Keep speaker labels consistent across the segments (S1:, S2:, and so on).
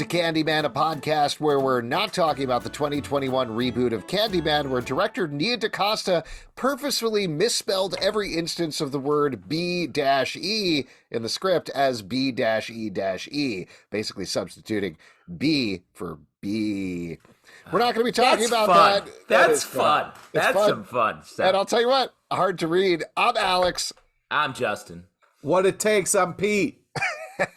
S1: Candyman, a podcast where we're not talking about the 2021 reboot of Candyman, where director Nia DaCosta purposefully misspelled every instance of the word B-E in the script as B-E-E, basically substituting B for B. We're not going to be talking about that.
S2: That's fun. That's some fun stuff.
S1: And I'll tell you what, hard to read. I'm Alex.
S2: I'm Justin.
S3: What it takes, I'm Pete.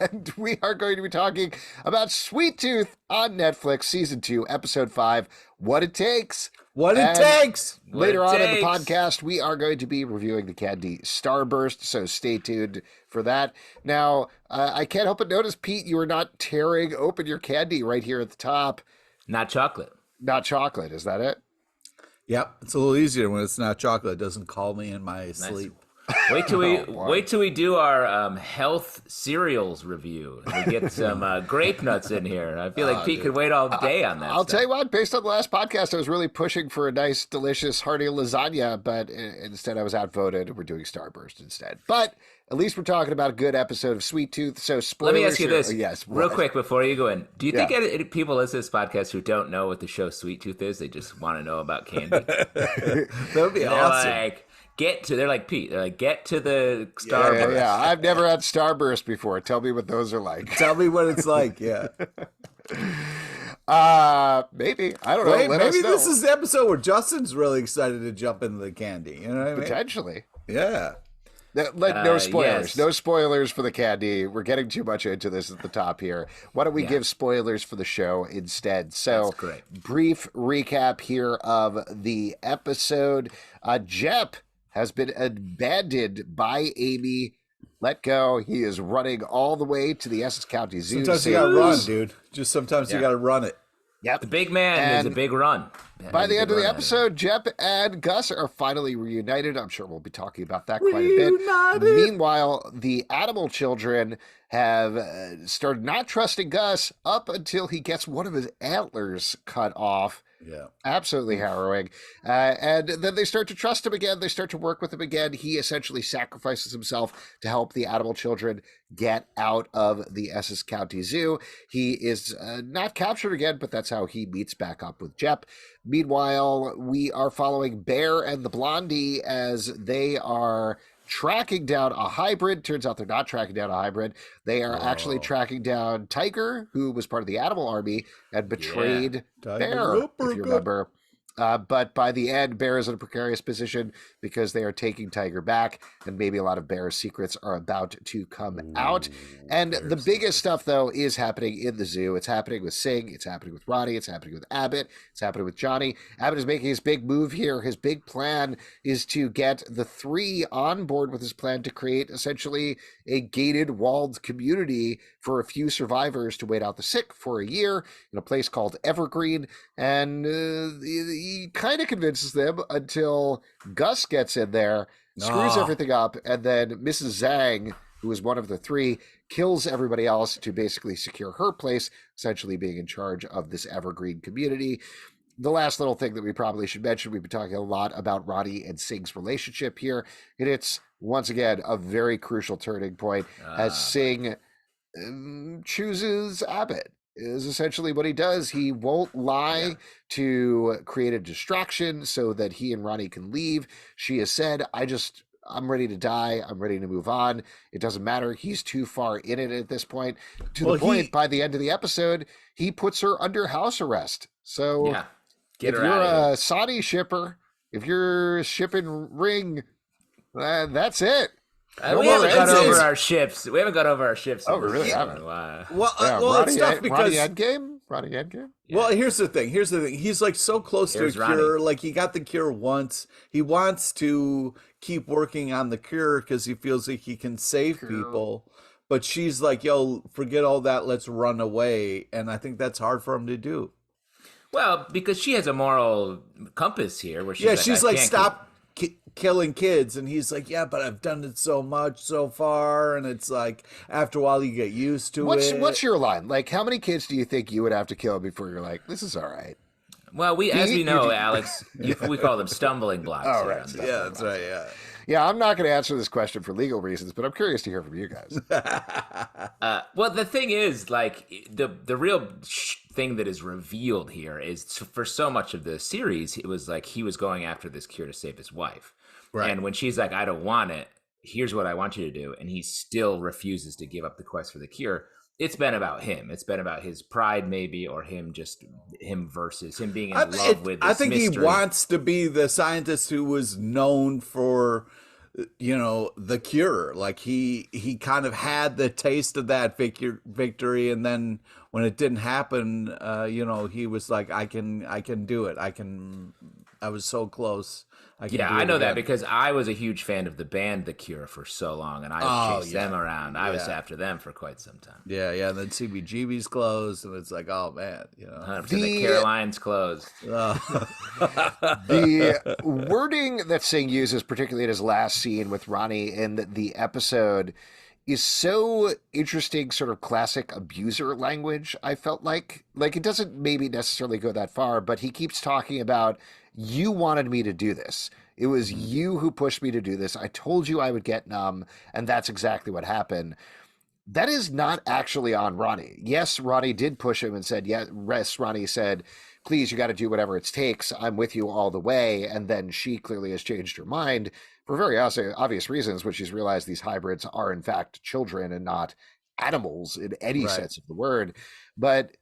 S1: And we are going to be talking about Sweet Tooth on Netflix, Season 2, Episode 5, What It Takes.
S3: It takes.
S1: Later on in the podcast, we are going to be reviewing the candy Starburst, so stay tuned for that. Now, I can't help but notice, Pete, you are not tearing open your candy right here at the top.
S2: Not chocolate.
S1: Not chocolate, is that it?
S3: Yep, it's a little easier when it's not chocolate. It doesn't call me in my sleep.
S2: Wait till we do our health cereals review. We get some grape nuts in here. I feel like Pete could wait all day on that.
S1: I'll tell you what, based on the last podcast, I was really pushing for a nice, delicious, hearty lasagna, but instead I was outvoted. We're doing Starburst instead. But at least we're talking about a good episode of Sweet Tooth. So spoilers.
S2: Let me ask you this,
S1: yes,
S2: real quick before you go in. Do you think any people listen to this podcast who don't know what the show Sweet Tooth is? They just want to know about candy.
S3: That would be awesome.
S2: They're like Pete. They're like, get to the Starburst.
S1: Yeah. I've never had Starburst before. Tell me what those are like.
S3: Tell me what it's like. Yeah.
S1: Maybe. I don't know.
S3: Maybe this is the episode where Justin's really excited to jump into the candy. You know what I mean?
S1: Potentially.
S3: Yeah.
S1: No spoilers.
S2: Yes.
S1: No spoilers for the candy. We're getting too much into this at the top here. Why don't we give spoilers for the show instead? So,
S2: that's great.
S1: Brief recap here of the episode. Jepp has been abandoned by Amy. Let go. He is running all the way to the Essex County Zoo.
S3: Sometimes you gotta run, dude. Just sometimes you gotta run it.
S1: Yep.
S2: The big man is a big run.
S1: By the end of the episode, Jepp and Gus are finally reunited. I'm sure we'll be talking about that quite a bit. Meanwhile, the animal children have started not trusting Gus up until he gets one of his antlers cut off.
S3: Yeah.
S1: Absolutely harrowing. And then they start to trust him again. They start to work with him again. He essentially sacrifices himself to help the animal children get out of the Essex County Zoo. He is not captured again, but that's how he meets back up with Jepp. Meanwhile, we are following Bear and the Blondie as they are tracking down a hybrid. Turns out they're not tracking down a hybrid. They are actually tracking down Tiger, who was part of the animal army and betrayed Bear, if you remember. But by the end, Bear is in a precarious position because they are taking Tiger back, and maybe a lot of Bear's secrets are about to come out. And the biggest stuff, though, is happening in the zoo. It's happening with Singh. It's happening with Rani. It's happening with Abbott. It's happening with Johnny. Abbott is making his big move here. His big plan is to get the three on board with his plan to create essentially a gated, walled community for a few survivors to wait out the sick for a year in a place called Evergreen. And he kind of convinces them until Gus gets in there, screws everything up, and then Mrs. Zhang, who is one of the three, kills everybody else to basically secure her place, essentially being in charge of this Evergreen community. The last little thing that we probably should mention, we've been talking a lot about Rani and Singh's relationship here, and it's, once again, a very crucial turning point as Singh chooses Abbott. Is essentially what he does. He won't lie to create a distraction so that he and Rani can leave. She has said, I'm ready to die. I'm ready to move on. It doesn't matter. He's too far in it at this point. To the point, by the end of the episode, he puts her under house arrest. So if you're a Saudi shipper, if you're shipping Ring, that's it.
S2: We haven't got over our ships.
S1: Oh, we really haven't.
S3: Well, it's tough because
S1: Ronnie Endgame.
S3: Yeah. Well, here's the thing. He's like so close to a cure. Like he got the cure once. He wants to keep working on the cure because he feels like he can save people. But she's like, "Yo, forget all that. Let's run away." And I think that's hard for him to do.
S2: Well, because she has a moral compass here, where she's like,
S3: stop killing kids, and he's like, yeah, but I've done it so much so far, and it's like after a while you get used to it.
S1: What's your line? Like, how many kids do you think you would have to kill before you're like, this is all right?
S2: Well, as we know, Alex, we call them stumbling blocks.
S1: Oh, right.
S3: Yeah, that's right.
S1: Yeah, I'm not going to answer this question for legal reasons, but I'm curious to hear from you guys.
S2: Well, the thing is, like, the real thing that is revealed here is, for so much of the series, it was like he was going after this cure to save his wife. Right. And when she's like, I don't want it, here's what I want you to do, and he still refuses to give up the quest for the cure, it's been about him. It's been about his pride, maybe, or him versus him being in love with this
S3: I think
S2: mystery.
S3: He wants to be the scientist who was known for, the cure. Like he kind of had the taste of that victory, and then when it didn't happen, he was like, I can do it. I was so close.
S2: I know that because I was a huge fan of the band The Cure for so long, and I chased them around. I was after them for quite some time.
S3: Yeah, and then CBGB's closed, and it's like, oh man,
S2: 100%. The Caroline's closed.
S1: The wording that Singh uses, particularly in his last scene with Rani in the episode, is so interesting, sort of classic abuser language. I felt like it doesn't maybe necessarily go that far, but he keeps talking about, you wanted me to do this. It was you who pushed me to do this. I told you I would get numb, and that's exactly what happened. That is not actually on Rani. Yes, Rani did push him and said, Rani said, please, you got to do whatever it takes. I'm with you all the way. And then she clearly has changed her mind for very obvious reasons, when she's realized these hybrids are in fact children and not animals in any sense of the word. But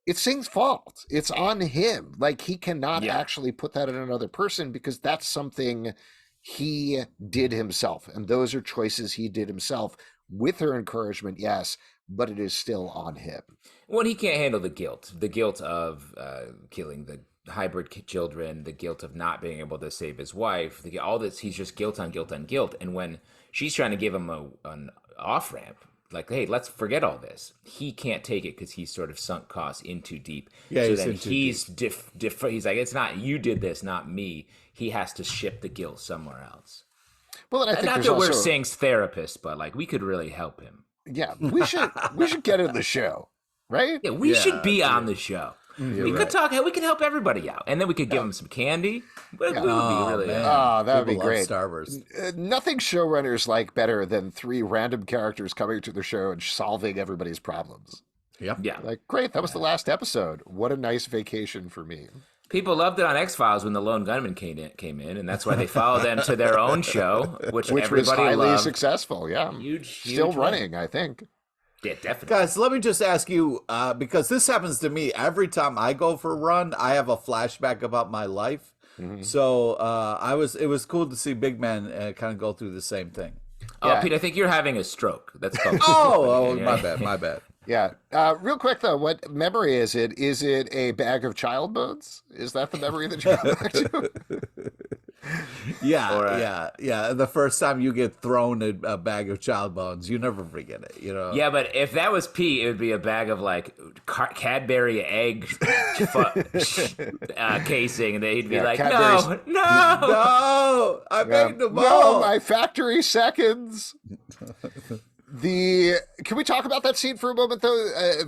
S1: it's Singh's fault. It's on him. Like, he cannot actually put that on another person, because that's something he did himself. And those are choices he did himself with her encouragement, yes, but it is still on him.
S2: Well, he can't handle the guilt of killing the hybrid children, the guilt of not being able to save his wife, all this. He's just guilt on guilt on guilt. And when she's trying to give him an off ramp, like, hey, let's forget all this, he can't take it because he's sort of sunk costs in too deep. Yeah, so then he's he's like, it's not you did this, not me. He has to ship the guilt somewhere else.
S1: Well, and I think
S2: not that we're Singh's therapist, but like, we could really help him.
S1: Yeah, we should get in the show, right?
S2: Yeah, we should be on the show. We could talk. We could help everybody out, and then we could give them some candy. That would be really.
S1: That would be great.
S3: Starburst.
S1: Nothing showrunners like better than 3 random characters coming to the show and solving everybody's problems.
S3: Yeah.
S1: Like, great. That was the last episode. What a nice vacation for me.
S2: People loved it on X-Files when the lone gunman came in, and that's why they followed them to their own show, which everybody
S1: was highly
S2: loved.
S1: Successful. Yeah,
S2: huge
S1: still running, I think.
S2: Yeah, definitely.
S3: Guys, let me just ask you, because this happens to me every time I go for a run, I have a flashback about my life. Mm-hmm. So it was cool to see Big Man kind of go through the same thing.
S2: Oh, Pete, I think you're having a stroke. That's called.
S3: My bad.
S1: Yeah. Real quick though, what memory is it? Is it a bag of child bones? Is that the memory that you go back to?
S3: Yeah. The first time you get thrown a bag of child bones, you never forget it,
S2: Yeah, but if that was Pete, it would be a bag of like Cadbury egg casing, and he'd be like, no,
S3: I made them all.
S1: No, my factory seconds. Can we talk about that scene for a moment though?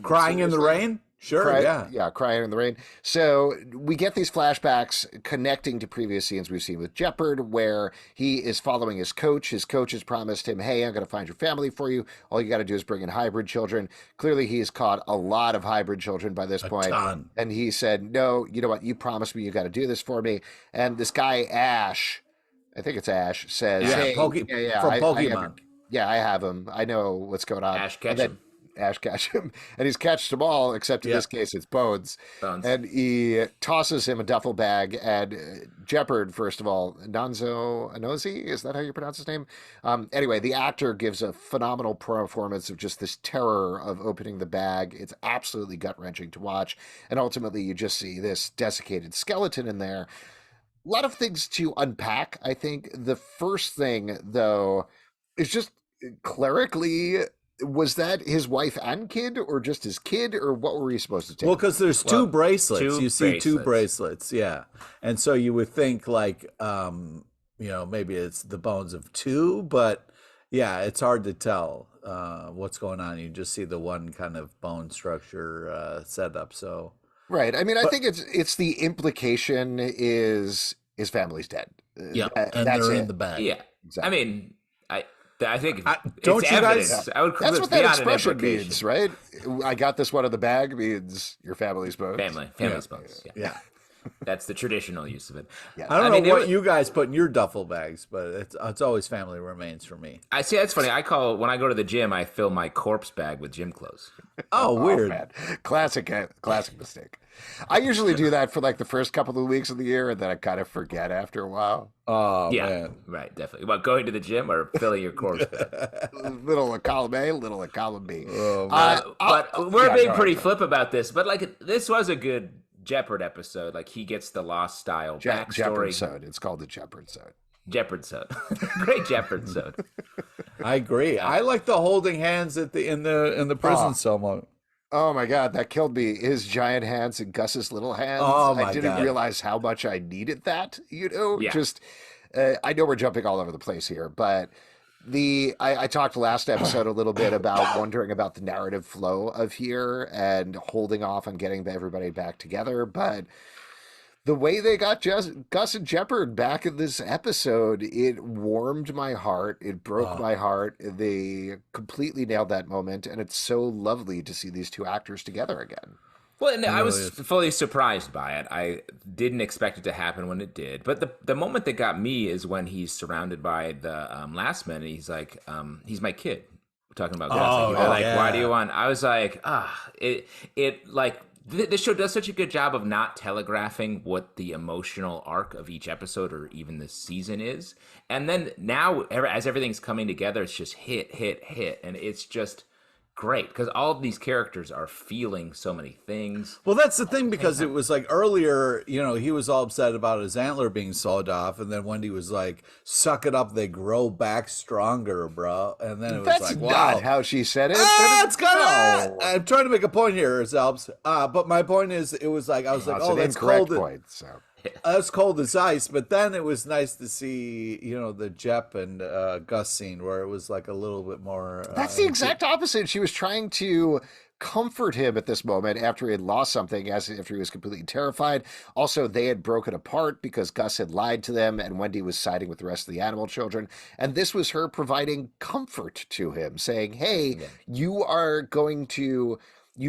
S3: Crying in the rain? Sure,
S1: yeah, crying in the rain. So we get these flashbacks connecting to previous scenes we've seen with Jeppard, where he is following his coach. His coach has promised him, hey, I'm going to find your family for you. All you got to do is bring in hybrid children. Clearly, he's caught a lot of hybrid children by this point.
S3: Ton.
S1: And he said, no, you know what? You promised me you got to do this for me. And this guy, Ash, I think it's Ash, says, hey,
S3: from Pokemon.
S1: I have him. I know what's going on.
S2: Ash Ketchum.
S1: Ash catch him, and he's catched them all, except in this case it's Bones. And he tosses him a duffel bag, and Jeppard, first of all, Nonzo Anozi, is that how you pronounce his name? Anyway, the actor gives a phenomenal performance of just this terror of opening the bag. It's absolutely gut-wrenching to watch, and ultimately you just see this desiccated skeleton in there. A lot of things to unpack, I think. The first thing, though, is just clerically, was that his wife and kid, or just his kid, or what were we supposed to take?
S3: Well, because there's two bracelets. You see two bracelets, yeah. And so you would think like, maybe it's the bones of 2, but yeah, it's hard to tell what's going on. You just see the one kind of bone structure set up. So
S1: right. I mean, I think it's the implication is his family's dead.
S3: Yeah, and they're in the bag.
S2: Yeah, exactly. I mean, I think
S3: don't
S2: it's
S3: you
S2: evidence.
S3: guys?
S1: That's what that expression means, right? I got this one in the bag means your family's bones.
S2: Family's bones. Yeah. That's the traditional use of it.
S3: Yeah. I don't know what you guys put in your duffel bags, but it's always family remains for me.
S2: I see. That's funny. When I go to the gym, I fill my corpse bag with gym clothes.
S3: Oh, weird.
S1: Man. Classic mistake. I usually do that for like the first couple of weeks of the year, and then I kind of forget after a while.
S3: Oh, man.
S2: Right, definitely. What, going to the gym or filling your corpse bag?
S1: Little at column A, little at column B.
S2: But we're being pretty flip about this. But like, this was a good Jeppard episode. Like, he gets the Lost style backstory.
S1: Jeppard-sode. It's called the Jeppard-sode.
S2: Jeppard-sode. Great Jeppard-sode.
S3: I agree. I like the holding hands in the prison cell moment.
S1: Oh my God, that killed me. His giant hands and Gus's little hands.
S3: Oh my
S1: I didn't
S3: God.
S1: realize how much I needed that,
S2: Yeah.
S1: Just, I know we're jumping all over the place here, but I talked last episode a little bit about wondering about the narrative flow of here and holding off on getting everybody back together, but the way they got Gus and Jeppard back in this episode, it warmed my heart. It broke my heart. They completely nailed that moment, and it's so lovely to see these two actors together again.
S2: Well, and I was fully surprised by it. I didn't expect it to happen when it did. But the moment that got me is when he's surrounded by the last men, and he's like, he's my kid. We're talking about Gus. Why do you want? I was like, this show does such a good job of not telegraphing what the emotional arc of each episode or even this season is. And then now, as everything's coming together, it's just hit. And it's just great because all of these characters are feeling so many things.
S3: Well, that's the thing, because it was like earlier, he was all upset about his antler being sawed off, and then Wendy was like, "Suck it up, they grow back stronger, bro." And then it was
S1: That's
S3: like, "Wow,
S1: not how she said it."
S3: it's kind of." I'm trying to make a point here, Zelbs. But my point is, it was like I was like, "Oh, that's cold."
S1: Point, so.
S3: That's cold as ice, but then it was nice to see, the Jepp and Gus scene where it was like a little bit more.
S1: That's the exact opposite. She was trying to comfort him at this moment after he had lost something, after he was completely terrified. Also, they had broken apart because Gus had lied to them, and Wendy was siding with the rest of the animal children. And this was her providing comfort to him, saying, "Hey, you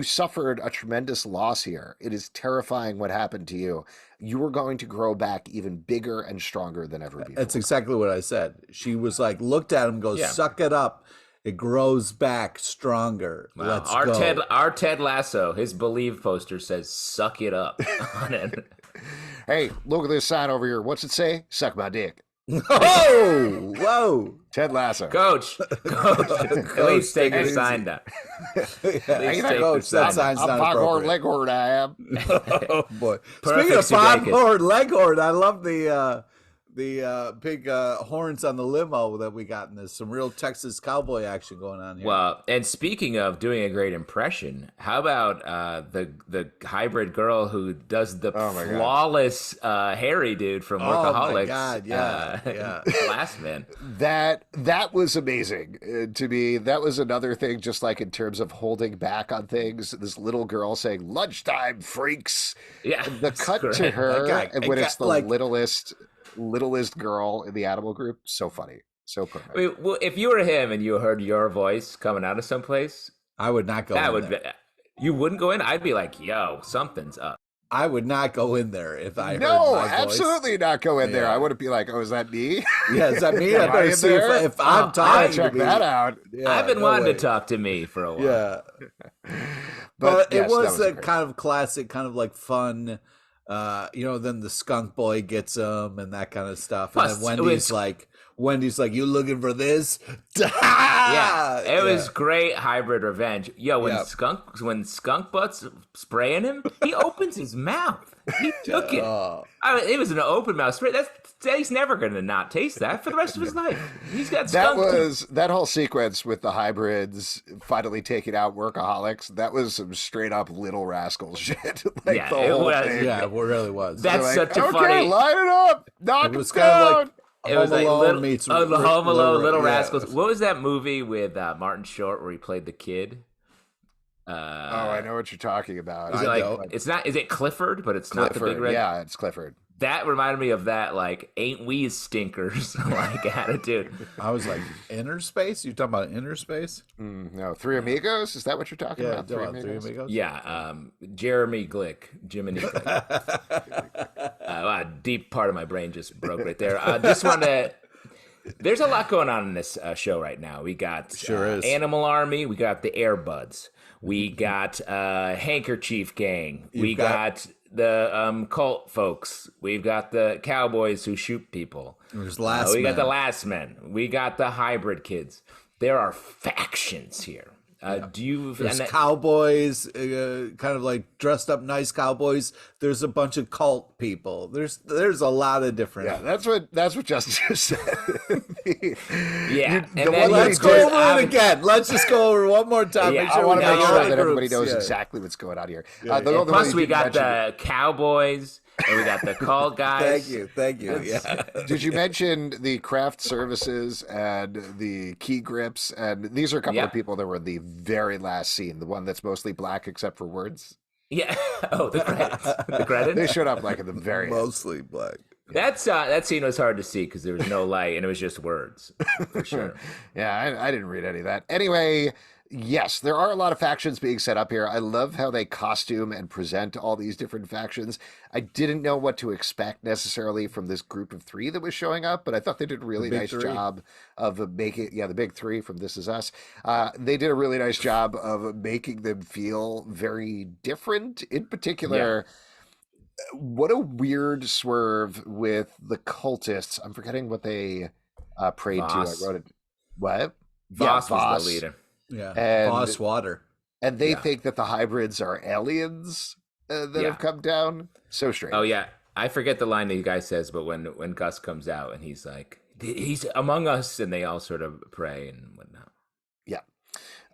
S1: suffered a tremendous loss here. It is terrifying what happened to you. You are going to grow back even bigger and stronger than ever before."
S3: That's exactly what I said. She was like, looked at him, goes, "Suck it up. It grows back stronger.
S2: Wow.
S3: Let's go."
S2: Our Ted Lasso, his Believe poster says, "Suck it up" on it.
S1: Hey, look at this sign over here. What's it say? Suck my dick.
S3: Oh, whoa.
S1: Ted Lasso.
S2: Coach, please take your sign down.
S3: Coach, that sign's not
S1: Foghorn
S3: appropriate.
S1: Leghorn, I am.
S3: Oh, boy.
S2: Perfect
S3: Speaking of
S2: Sudeikis.
S3: Foghorn Leghorn, I love the big horns on the limo that we got in this. Some real Texas cowboy action going on here.
S2: Well, and speaking of doing a great impression, how about the hybrid girl who does the flawless Harry dude from Workaholics?
S3: Oh my God, yeah.
S2: Last man.
S1: That was amazing to me. That was another thing, just like in terms of holding back on things. This little girl saying "lunchtime, freaks."
S2: Yeah,
S1: and the cut to her, and when it's the littlest girl in the animal group, so funny, so perfect.
S2: I mean, well, if you were him and you heard your voice coming out of someplace,
S3: I would not go.
S2: You wouldn't go in. I'd be like, "Yo, something's up."
S3: I would not go in there if I heard
S1: no,
S3: my voice.
S1: Absolutely not go in there. I wouldn't be like, "Oh, is that me?"
S3: Yeah, is that me? I better see if I'm talking.
S1: Check that out.
S2: Yeah, I've been wanting to talk to me for a while.
S3: Yeah, but yes, it was a kind of classic, kind of like fun. Then the skunk boy gets him and that kind of stuff.
S2: Plus,
S3: and then Wendy's like, "You looking for this?"
S2: It was great hybrid revenge. Yo, when skunk butt's spraying him, he opens his mouth. He took it. It was an open mouth spray. He's never gonna not taste that for the rest of his life. He's got skunk.
S1: That whole sequence with the hybrids finally taking out Workaholics. That was some straight up Little Rascals shit. Thing.
S3: Yeah, it really was.
S2: That's such a funny.
S1: Line it up. Knock him down.
S2: It was like Home Alone, Little Rascals.
S3: Yeah.
S2: What was that movie with Martin Short where he played the kid?
S1: I know what you're talking about.
S2: Is it Clifford? But it's not the big red.
S1: Yeah, it's Clifford.
S2: That reminded me of that, like, ain't we stinkers, like, attitude.
S3: I was like, Inner Space? You talking about Inner Space?
S1: No, Three Amigos? Is that what you're talking
S3: Yeah,
S1: about? Three Amigos?
S2: Yeah, Jeremy Glick, Jiminy Glick. A deep part of my brain just broke right there. Just want to... There's a lot going on in this show right now. We got Animal Army. We got the Airbuds. We got Handkerchief Gang. We got the cult folks. We've got the cowboys who shoot people.
S3: There's last
S2: we
S3: men.
S2: got the last men. We got the hybrid kids. There are factions here. Do you?
S3: There's cowboys, kind of like dressed up nice cowboys. There's a bunch of cult people. There's a lot of different.
S1: Yeah, that's what Justin just said.
S2: Yeah,
S3: let's go over it again. Let's just go over it one more time.
S1: Yeah, I want to make sure that everybody knows exactly what's going on here.
S2: Plus, we got the cowboys. And we got the call guys.
S3: Thank you. Yeah.
S1: Did you mention the craft services and the key grips? And these are a couple of people that were in the very last scene, the one that's mostly black except for words.
S2: Yeah. Oh, the credits. The credits.
S1: They showed up like in the very
S3: mostly black.
S2: That scene was hard to see because there was no light and it was just words, for sure.
S1: Yeah, I didn't read any of that. Anyway, yes, there are a lot of factions being set up here. I love how they costume and present all these different factions. I didn't know what to expect necessarily from this group of three that was showing up, but I thought they did a really nice job of making, the big three from This Is Us. They did a really nice job of making them feel very different. In particular, what a weird swerve with the cultists. I'm forgetting what they prayed
S2: Voss.
S1: to. I wrote it. What?
S2: Voss was the leader.
S3: Yeah,
S1: and
S3: Voss Water.
S1: And they think that the hybrids are aliens that have come down. So strange.
S2: Oh, yeah. I forget the line that the guy says, but when Gus comes out and he's like, he's among us, and they all sort of pray and whatnot.
S1: Yeah.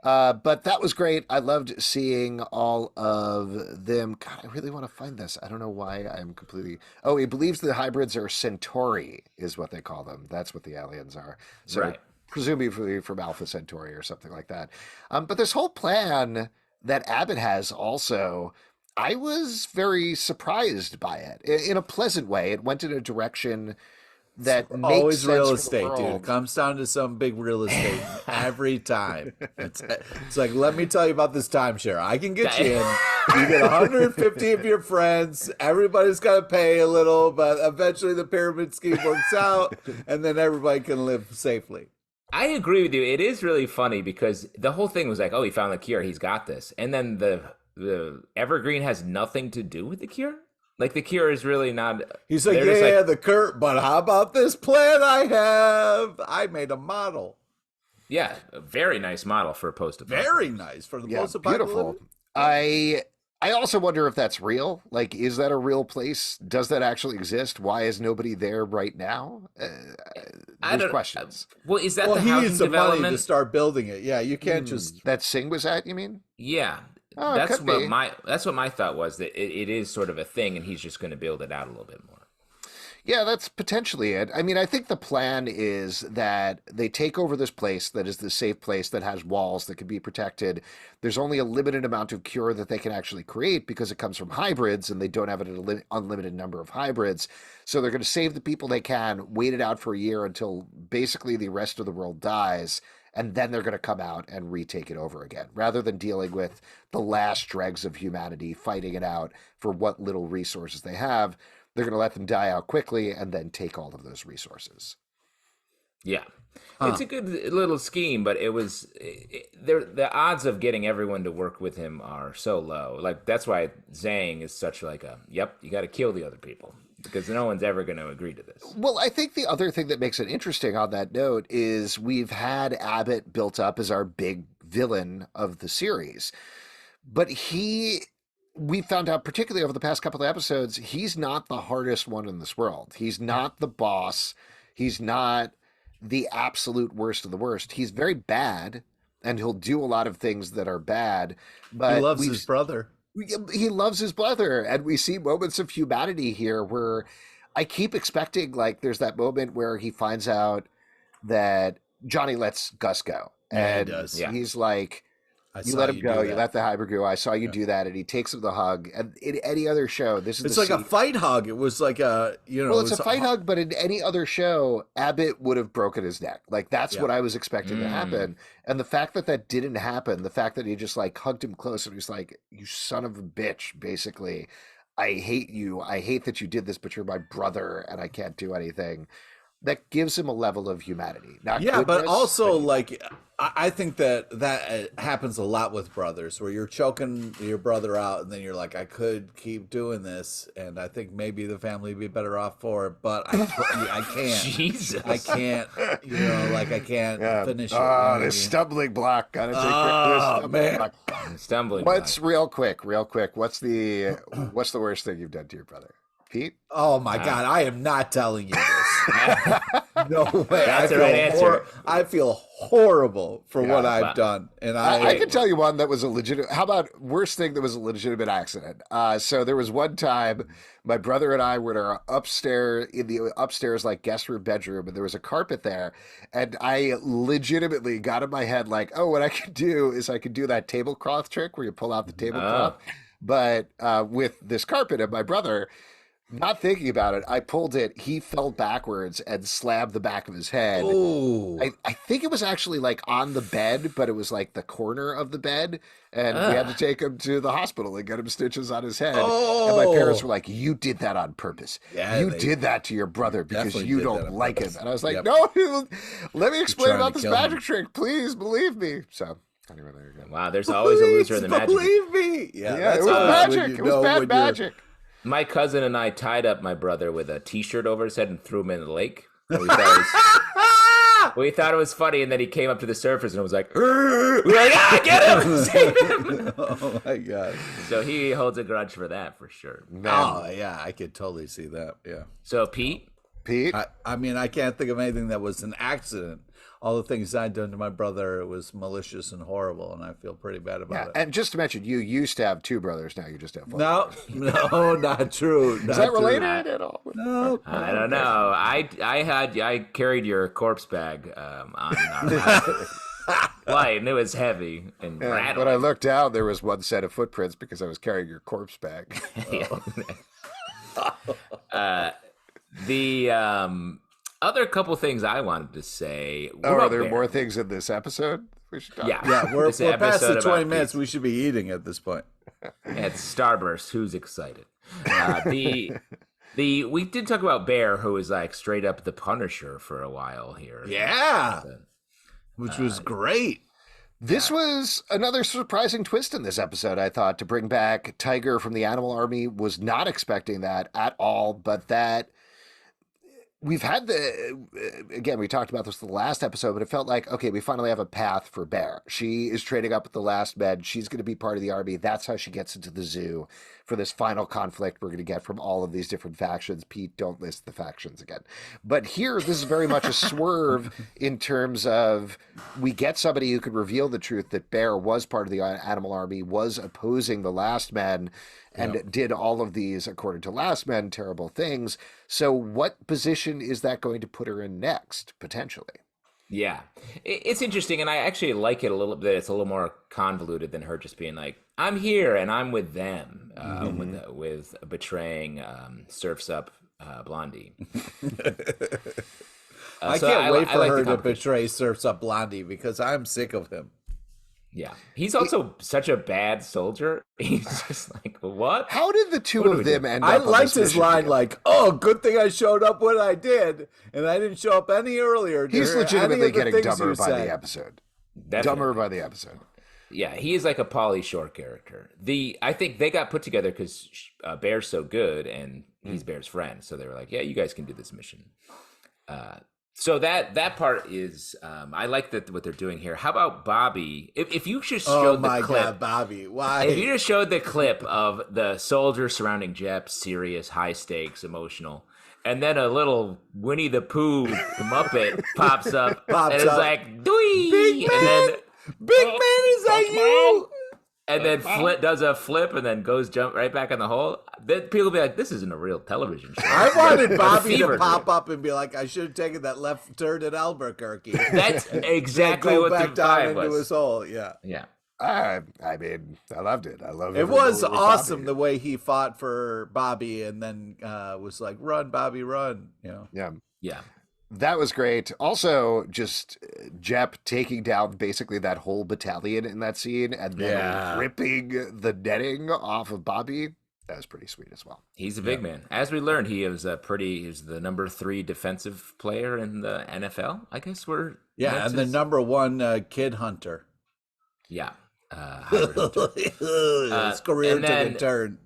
S1: But that was great. I loved seeing all of them. God, I really want to find this. I don't know why I'm completely... Oh, he believes the hybrids are Centauri is what they call them. That's what the aliens are. So
S2: right.
S1: Presumably from Alpha Centauri or something like that. But this whole plan that Abbott has also, I was very surprised by it in a pleasant way. It went in a direction that makes
S3: always
S1: sense
S3: real
S1: for
S3: estate,
S1: the world.
S3: dude. It comes down to some big real estate every time. It's like, let me tell you about this timeshare. I can get you in. You get 150 of your friends. Everybody's got to pay a little, but eventually the pyramid scheme works out, and then everybody can live safely.
S2: I agree with you. It is really funny because the whole thing was like, oh, he found the cure. He's got this. And then the Evergreen has nothing to do with the cure. Like, the cure is really not...
S3: He's like, the cure, but how about this plan I have? I made a model.
S2: Yeah, a very nice model for a post-apocalypse.
S3: Very nice for the post-apocalypse.
S1: Beautiful. I also wonder if that's real. Like, is that a real place? Does that actually exist? Why is nobody there right now? There's questions.
S2: Well, is that the housing
S3: he needs some
S2: development?
S3: money to start building it. Yeah, you can't just...
S1: That Singh was at, you mean?
S2: Yeah.
S1: Oh,
S2: that's what my thought was, that it is sort of a thing and he's just going to build it out a little bit more.
S1: Yeah, that's potentially it. I mean, I think the plan is that they take over this place that is the safe place that has walls that can be protected. There's only a limited amount of cure that they can actually create because it comes from hybrids and they don't have an unlimited number of hybrids. So they're going to save the people they can, wait it out for a year until basically the rest of the world dies, and then they're going to come out and retake it over again, rather than dealing with the last dregs of humanity, fighting it out for what little resources they have. They're going to let them die out quickly and then take all of those resources.
S2: Yeah. It's a good little scheme, but the odds of getting everyone to work with him are so low. Like, that's why Zhang is such like you got to kill the other people, because no one's ever going to agree to this.
S1: Well, I think the other thing that makes it interesting on that note is we've had Abbott built up as our big villain of the series, but we found out, particularly over the past couple of episodes, he's not the hardest one in this world. He's not the boss. He's not the absolute worst of the worst. He's very bad, and he'll do a lot of things that are bad. But
S3: he loves his brother.
S1: He loves his brother, and we see moments of humanity here where I keep expecting, like, there's that moment where he finds out that Johnny lets Gus go. And
S3: he does.
S1: He's like, You let him go. You let the hybrid go. I saw you do that, and he takes him the hug. And in any other show,
S3: it's like a fight hug. It was like
S1: well, it's a fight hug, but in any other show, Abbott would have broken his neck. Like that's what I was expecting to happen. And the fact that didn't happen, the fact that he just like hugged him close and he was like, "You son of a bitch," basically. I hate you. I hate that you did this, but you're my brother, and I can't do anything. That gives him a level of humanity. Not goodness,
S3: but also like I think that happens a lot with brothers, where you're choking your brother out, and then you're like, I could keep doing this, and I think maybe the family would be better off for it, but I can't.
S2: Jesus,
S3: I can't. Like I can't finish it.
S1: The stumbling block. Gotta take
S3: man.
S2: Stumbling.
S1: What's real quick? What's the worst thing you've done to your brother, Pete?
S3: Oh my God, I am not telling you this. No way.
S2: That's the right answer.
S3: I feel horrible for what I've done, and
S1: I can tell you one that was a legitimate. How about worst thing that was a legitimate accident? So there was one time my brother and I were in our upstairs like guest room bedroom, and there was a carpet there, and I legitimately got in my head like, oh, what I could do is I could do that tablecloth trick where you pull out the tablecloth, but with this carpet, and my brother. Not thinking about it, I pulled it. He fell backwards and slammed the back of his head.
S3: Oh,
S1: I think it was actually like on the bed, but it was like the corner of the bed. And we had to take him to the hospital and get him stitches on his head. And my parents were like, you did that on purpose. Yeah, you did that to your brother because you don't like him. And I was like, no, let me explain about this magic trick. Please believe me. So. Anyway, there you go.
S2: Wow, there's always a loser in the magic.
S3: Believe me.
S1: Yeah, it was magic. It was bad magic.
S2: My cousin and I tied up my brother with a T-shirt over his head and threw him in the lake. We thought it was funny, and then he came up to the surface and was like, "We're like, get him, save him!"
S3: Oh my God!
S2: So he holds a grudge for that for sure.
S3: Man. Oh yeah, I could totally see that. Yeah.
S2: So Pete,
S3: I mean, I can't think of anything that was an accident. All the things I'd done to my brother, it was malicious and horrible, and I feel pretty bad about it.
S1: And just to mention, you used to have two brothers, now you just have one.
S3: No, not true.
S1: Is that related at all?
S3: No.
S2: I don't know. I carried your corpse bag on our flight, and it was heavy and rattling.
S1: When I looked down, there was one set of footprints because I was carrying your corpse bag.
S2: The other couple things I wanted to say.
S1: Are there more things in this episode we should talk about?
S3: Yeah, we're past the 20 minutes. We should be eating at this point.
S2: It's Starburst. Who's excited? We did talk about Bear, who was like straight up the Punisher for a while here.
S3: Yeah, which was great.
S1: This was another surprising twist in this episode, I thought, to bring back Tiger from the Animal Army. Was not expecting that at all, but that we've had again, we talked about this in the last episode, but it felt like, okay, we finally have a path for Bear. She is trading up with the last men. She's going to be part of the army. That's how she gets into the zoo for this final conflict we're going to get from all of these different factions. Pete, don't list the factions again. But here, this is very much a swerve in terms of we get somebody who could reveal the truth that Bear was part of the Animal Army, was opposing the last men, and did all of these, according to Last Men, terrible things. So what position is that going to put her in next, potentially?
S2: Yeah, it's interesting, and I actually like it a little bit. It's a little more convoluted than her just being like, I'm here, and I'm with them, with betraying Surf's Up Blondie.
S3: I can't wait for her to betray Surf's Up Blondie, because I'm sick of him.
S2: Yeah, he's also such a bad soldier. He's just like, what?
S1: How did the two of them end up?
S3: I liked his line, like, "Oh, good thing I showed up when I did, and I didn't show up any earlier."
S1: He's legitimately getting dumber by the episode.
S2: Definitely.
S1: Dumber by the episode.
S2: Yeah, he is like a Pauly Shore character. I think they got put together because Bear's so good, and he's Bear's friend. So they were like, "Yeah, you guys can do this mission." So that part is, I like that what they're doing here. How about Bobby? If you just showed the clip,
S3: God, Bobby, why?
S2: If you just showed the clip of the soldiers surrounding Jepp, serious, high stakes, emotional, and then a little Winnie the Pooh Muppet pops up, and it's like, "Dwee!"
S3: Big man, Big Man, is that you?
S2: And then does a flip and then jump right back in the hole. Then people be like, this isn't a real television show.
S3: I wanted Bobby to pop up and be like, I should have taken that left turn at Albuquerque.
S2: That's exactly what the
S3: back down
S2: vibe
S3: into
S2: was.
S3: his hole. Yeah.
S2: Yeah.
S1: I mean, I loved it. I love
S3: It was awesome the way he fought for Bobby and then was like, "Run, Bobby, run!" You know.
S1: Yeah.
S2: Yeah.
S1: That was great. Also, just Jepp taking down basically that whole battalion in that scene and then ripping the netting off of Bobby. That was pretty sweet as well.
S2: He's a big man. As we learned, he was the number 3 defensive player in the NFL. I guess we're
S3: and the number 1 kid hunter.
S2: Yeah.
S3: His career took a turn.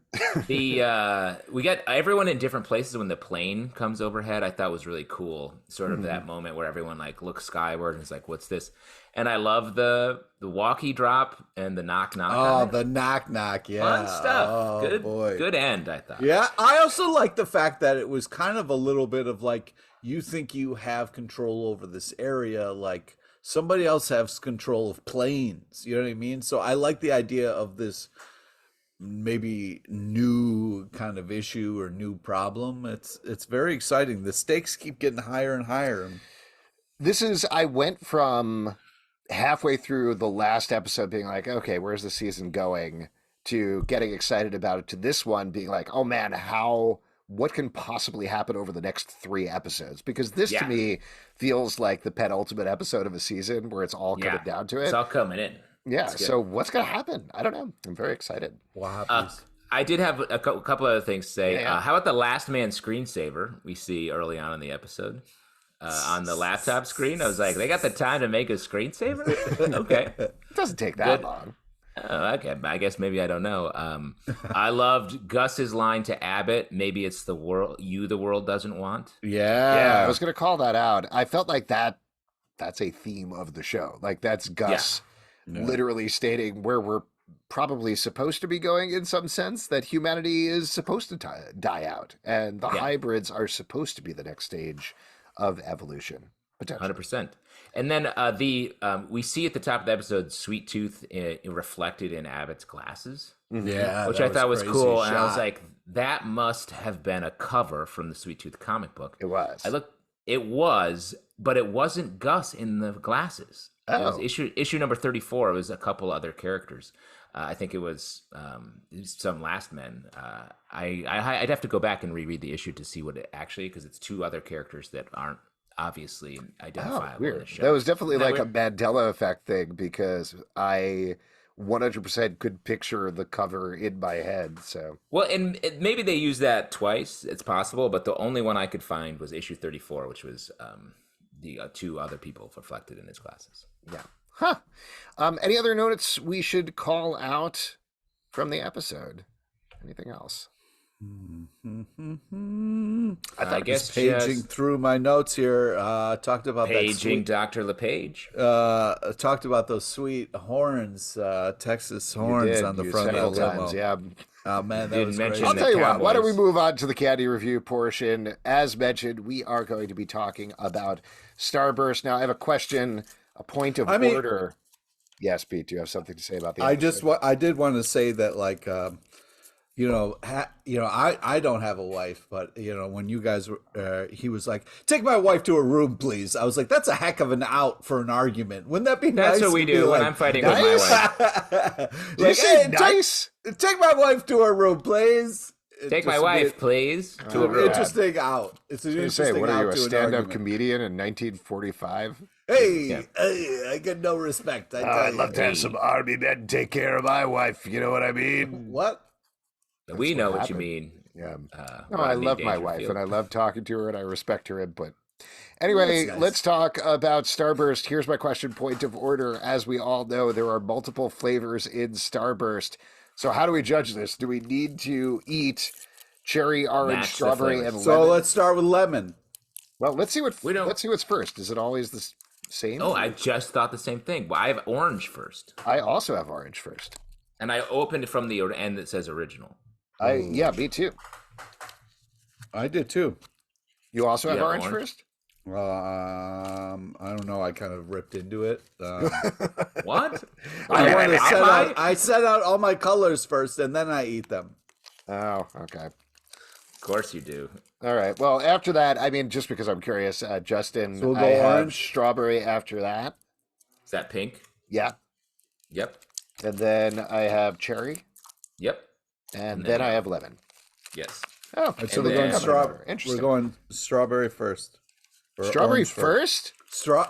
S2: We got everyone in different places when the plane comes overhead. I thought was really cool. Sort of that moment where everyone like looks skyward and is like, "What's this?" And I love the walkie drop and the knock knock.
S3: Oh, the knock knock, yeah,
S2: fun stuff.
S3: Oh,
S2: good end. I thought.
S3: Yeah, I also like the fact that it was kind of a little bit of like you think you have control over this area, like somebody else has control of planes. You know what I mean? So I like the idea of this maybe new kind of issue or new problem. It's very exciting. The stakes keep getting higher and higher.
S1: I went from halfway through the last episode being like, okay, where's the season going, to getting excited about it, to this one being like, oh man, what can possibly happen over the next 3 episodes? Because this to me feels like the penultimate episode of a season where it's all coming down to it.
S2: It's all coming in.
S1: Yeah, so what's going to happen? I don't know. I'm very excited.
S3: What happens?
S2: I did have a couple other things to say.
S1: Yeah.
S2: How about the Last Man screensaver we see early on in the episode? On the laptop screen, I was like, they got the time to make a screensaver? Okay.
S1: It doesn't take that long.
S2: Oh, okay, I guess maybe I don't know. I loved Gus's line to Abbott. Maybe it's the world doesn't want.
S1: Yeah, I was going to call that out. I felt like that's a theme of the show. Like that's Gus literally stating where we're probably supposed to be going in some sense, that humanity is supposed to die out and the hybrids are supposed to be the next stage of evolution.
S2: 100%. And then we see at the top of the episode Sweet Tooth reflected in Abbott's glasses.
S3: Yeah,
S2: which I thought was cool. And I was like, that must have been a cover from the Sweet Tooth comic book.
S1: It was.
S2: It was, but it wasn't Gus in the glasses. It was issue number 34. It was a couple other characters. I think it was some Last Men. I'd have to go back and reread the issue to see what it actually, because it's 2 other characters that aren't obviously identifiable in the show.
S1: That was definitely like a Mandela effect thing, because I 100% could picture the cover in my head. So
S2: and maybe they used that twice. It's possible, but the only one I could find was issue 34, which was the 2 other people reflected in his glasses.
S1: Yeah. Any other notes we should call out from the episode? Anything else?
S3: I guess paging through my notes here. Talked about
S2: paging Dr. LePage.
S3: Talked about those sweet horns, Texas horns on the front of the limo.
S1: Yeah.
S3: Oh man, that was crazy.
S1: I'll tell you what. Why don't we move on to the candy review portion? As mentioned, we are going to be talking about Starburst. Now, I have a question, a point of order. Yes, Pete, do you have something to say about the episode?
S3: I did want to say that, like, I don't have a wife, but when you guys were, he was like, "Take my wife to her room, please." I was like, "That's a heck of an out for an argument. Wouldn't that be nice?"
S2: That's what we do when I'm fighting with my wife.
S1: Like, hey, nice.
S3: Take my wife to her room, please.
S2: Take my wife, please. To a room.
S3: Interesting out. It's an interesting
S1: what
S3: out.
S1: Are you, a
S3: to
S1: stand-up comedian in 1945?
S3: Hey, I get no respect.
S1: I'd love to have some army men take care of my wife. You know what I mean?
S3: What?
S2: We know what you mean.
S1: Yeah. I love my wife, and I love talking to her, and I respect her input. Anyway, let's talk about Starburst. Here's my question, point of order. As we all know, there are multiple flavors in Starburst. So how do we judge this? Do we need to eat cherry, orange, strawberry, and lemon?
S3: So let's start with lemon.
S1: Well, let's see what's first. Is it always the same?
S2: Oh, I just thought the same thing. Well, I have orange first.
S1: I also have orange first.
S2: And I opened it from the end that says original.
S1: Yeah, me too.
S3: I did too.
S1: You also have orange first?
S3: I don't know. I kind of ripped into it.
S2: What?
S3: I set out all my colors first, and then I eat them.
S1: Oh, okay.
S2: Of course you do.
S1: All right. Well, after that, I mean, just because I'm curious, Justin,
S3: so
S1: I have strawberry after that.
S2: Is that pink?
S1: Yeah.
S2: Yep.
S1: And then I have cherry.
S2: Yep.
S1: And then I have lemon.
S2: Yes.
S1: Oh,
S3: so we're going strawberry.
S1: Interesting.
S3: We're going strawberry first.
S1: Strawberry first?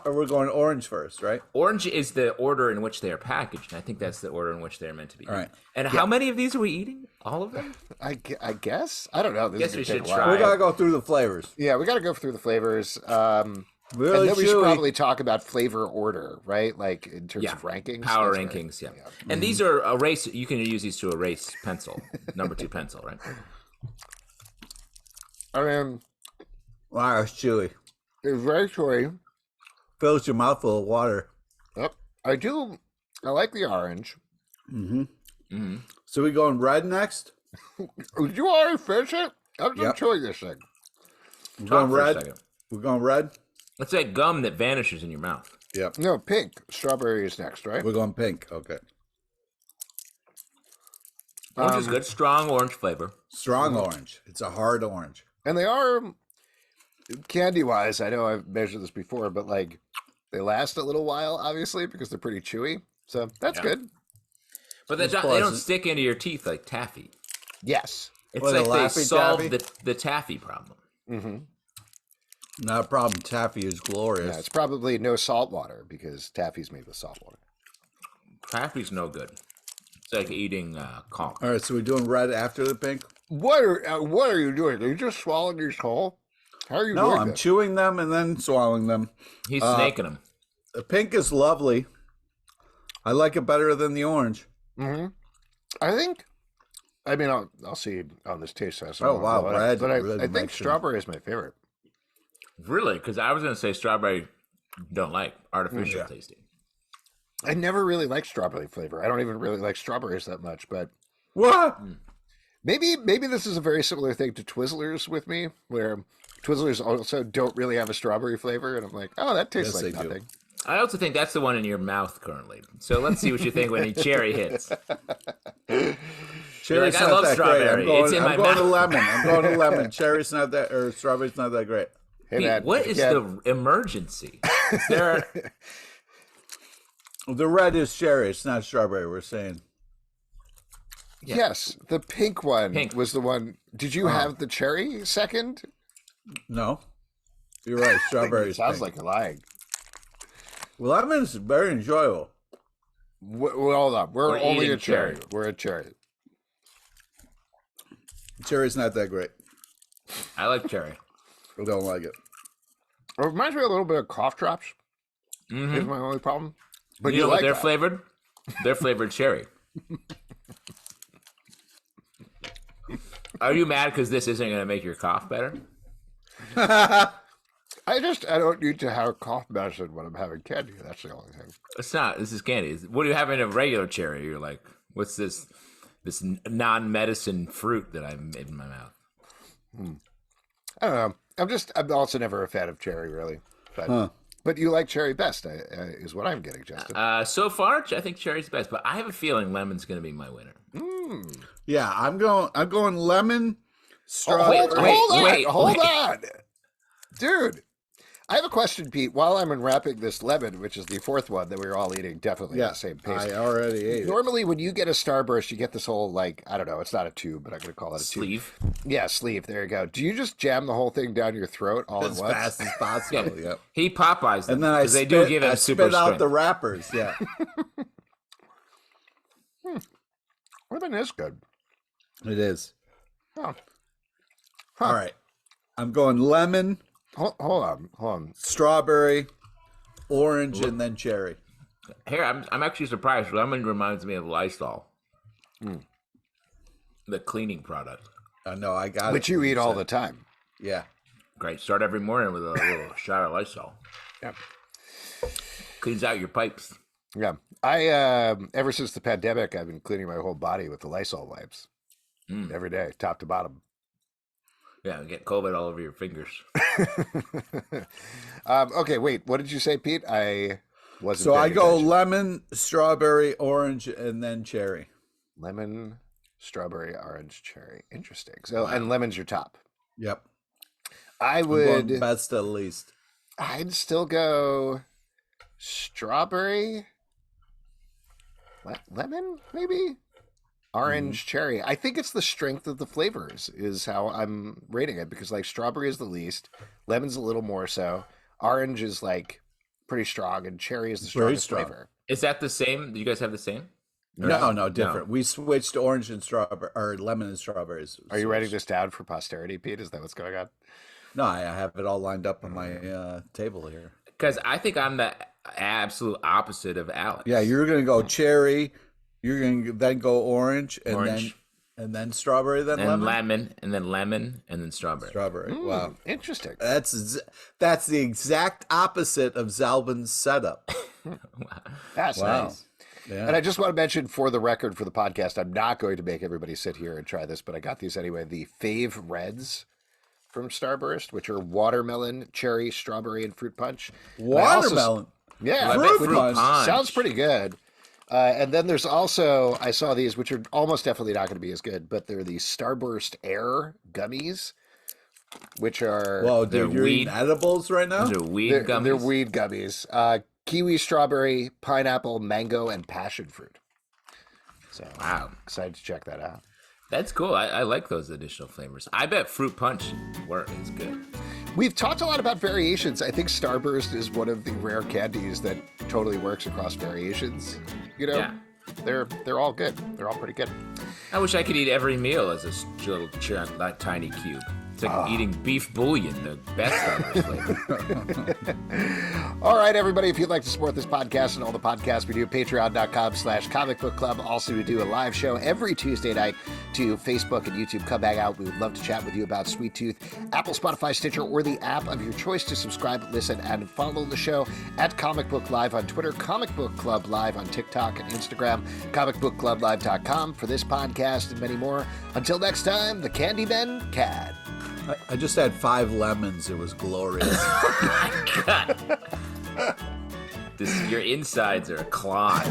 S3: We're going orange first, right?
S2: Orange is the order in which they are packaged, and I think that's the order in which they're meant to be.
S3: All right.
S2: And how many of these are we eating? All of them?
S1: I guess. I don't know.
S2: Guess we should try.
S3: We gotta go through the flavors.
S1: Yeah, we gotta go through the flavors.
S3: Really
S1: and then we should probably talk about flavor order, right? Like in terms of rankings.
S2: Power rankings, yeah. And these are erase. You can use these to erase pencil, number 2 pencil, right?
S1: I mean,
S3: wow, it's chewy.
S1: it's very chewy.
S3: Fills your mouth full of water.
S1: Yep. I like the orange.
S3: So we going red next?
S1: Did you already finish it? I'm just chewing this thing.
S3: We're going red. We're going red.
S2: It's like gum that vanishes in your mouth.
S3: Yep.
S1: No, pink. Strawberry is next, right?
S3: We're going pink. Okay.
S2: Orange is good. Strong orange flavor.
S3: Strong orange. It's a hard orange.
S1: And they are, candy-wise, I know I've measured this before, but like they last a little while, obviously, because they're pretty chewy. So that's good.
S2: But they don't stick into your teeth like taffy.
S1: Yes.
S2: It's like they solved the taffy problem.
S1: Mm-hmm.
S3: Not a problem. Taffy is glorious.
S1: Yeah, it's probably no salt water because taffy's made with salt water.
S2: Taffy's no good. It's like eating conch.
S3: All right, so we're doing red after the pink?
S1: What are you doing? Are you just swallowing these whole? How are you doing
S3: No, I'm chewing them and then swallowing them.
S2: He's snaking them.
S3: The pink is lovely. I like it better than the orange.
S1: Mm-hmm. I mean, I'll see on this taste test.
S3: Oh, wow, red.
S1: But I
S3: really
S1: think
S3: makes
S1: strawberry is my favorite.
S2: Really? Because I was going to say strawberry don't like artificial tasting.
S1: I never really liked strawberry flavor. I don't even really like strawberries that much, but
S3: What?
S1: maybe this is a very similar thing to Twizzlers with me, where Twizzlers also don't really have a strawberry flavor, and I'm like, oh, that tastes like nothing.
S2: I also think that's the one in your mouth currently. So let's see what you think when a cherry hits.
S3: Cherry's
S2: like, I
S3: not
S2: love
S3: that
S2: strawberry.
S3: great.
S2: It's in my
S3: I'm going
S2: mouth.
S3: to lemon. I'm going to lemon. Cherry's not that, or strawberry's not that great.
S1: Hey, man,
S2: what is the emergency? Is there?
S3: The red is cherry. It's not strawberry. We're saying.
S1: Yeah. Yes, the pink one was the one. Did you have the cherry second?
S3: No, you're right. Strawberry
S1: sounds like you're lying.
S3: Well, lemon is very enjoyable.
S1: Well, hold on. We're only a cherry.
S2: cherry.
S1: We're a cherry.
S3: Cherry's not that great.
S2: I like cherry.
S3: I don't like it.
S1: It reminds me a little bit of cough drops. Is my only problem. But
S2: you know
S1: like
S2: what they're
S1: that.
S2: flavored? They're flavored cherry. Are you mad because this isn't going to make your cough better?
S1: I don't need to have cough medicine when I'm having candy. That's the only thing.
S2: It's not. This is candy. What do you have in a regular cherry? You're like, what's this non-medicine fruit that I'm in my mouth?
S1: I don't know. I'm also never a fan of cherry, really. But you like cherry best, is what I'm getting, Justin.
S2: So far, I think cherry's the best, but I have a feeling lemon's going to be my winner.
S3: Yeah, I'm going lemon, strawberry.
S1: Hold on. Dude, I have a question, Pete. While I'm unwrapping this lemon, which is the fourth one that we were all eating definitely at the same pace.
S3: I already ate it.
S1: Normally, when you get a Starburst, you get this whole, like, I don't know, it's not a tube, but I'm going to call it a
S2: Sleeve.
S1: tube. Yeah, sleeve. There you go. Do you just jam the whole thing down your throat all at
S3: As
S1: once?
S3: fast as possible.
S2: Yeah.
S3: Yep.
S2: He Popeyes them,
S3: And then I
S2: they do give him super
S3: spit out
S2: strength.
S3: the wrappers. Yeah.
S1: Lemon is good.
S3: It is.
S1: Oh.
S3: All right. I'm going lemon,
S1: Hold on.
S3: strawberry, orange, and then cherry.
S2: Here, I'm actually surprised. Lemon reminds me of Lysol, the cleaning product.
S3: No, I got it.
S1: Which you eat all the time.
S3: Yeah.
S2: Great. Start every morning with a little shot of Lysol.
S1: Yeah.
S2: Cleans out your pipes.
S1: Yeah. I, ever since the pandemic, I've been cleaning my whole body with the Lysol wipes. Every day, top to bottom.
S2: Yeah, get COVID all over your fingers.
S1: Okay, wait. What did you say, Pete? I wasn't.
S3: So I
S1: paying
S3: go
S1: attention.
S3: lemon, strawberry, orange, and then cherry.
S1: Lemon, strawberry, orange, cherry. Interesting. So, and lemon's your top.
S3: Yep.
S1: I
S3: I'm going
S1: would.
S3: best at least.
S1: I'd still go strawberry, lemon, maybe? Orange, cherry. I think it's the strength of the flavors is how I'm rating it, because like strawberry is the least, lemon's a little more so, orange is like pretty strong, and cherry is the strongest flavor.
S2: Is that the same? Do you guys have the same?
S3: No, different. No. We switched orange and strawberry, or lemon and strawberries.
S1: Are you writing this down for posterity, Pete? Is that what's going on?
S3: No, I have it all lined up on my table here.
S2: Because I think I'm the absolute opposite of Alex.
S3: Yeah, you're going to go cherry. You're going to then go orange, and then strawberry, then lemon,
S2: and then lemon, and then strawberry.
S3: Wow,
S1: interesting.
S3: That's the exact opposite of Zalbin's setup.
S2: Wow.
S1: That's nice. Yeah. And I just want to mention, for the record, for the podcast, I'm not going to make everybody sit here and try this, but I got these anyway. The Fave Reds from Starburst, which are watermelon, cherry, strawberry, and fruit punch.
S3: Watermelon?
S1: Fruit punch. Sounds pretty good. And then there's also, I saw these, which are almost definitely not going to be as good, but they're the Starburst Air gummies, which are...
S3: Whoa, dude, you're eating edibles right now?
S2: They're weed gummies.
S1: They're weed gummies. Kiwi, strawberry, pineapple, mango, and passion fruit. So, wow, excited to check that out.
S2: That's cool. I like those additional flavors. I bet fruit punch is good.
S1: We've talked a lot about variations. I think Starburst is one of the rare candies that totally works across variations. You know, they're all good. They're all pretty good.
S2: I wish I could eat every meal as a little tiny cube. It's like eating beef bouillon, the best Starburst flavor.
S1: All right, everybody, if you'd like to support this podcast and all the podcasts we do, patreon.com/Comic Book Club. Also, we do a live show every Tuesday night to Facebook and YouTube. Come hang out. We would love to chat with you about Sweet Tooth, Apple, Spotify, Stitcher, or the app of your choice to subscribe, listen, and follow the show at Comic Book Live on Twitter, Comic Book Club Live on TikTok and Instagram, comicbookclublive.com for this podcast and many more. Until next time, the Candyman Cad.
S3: I just had 5 lemons. It was glorious.
S2: Oh my God. Your insides are a clot.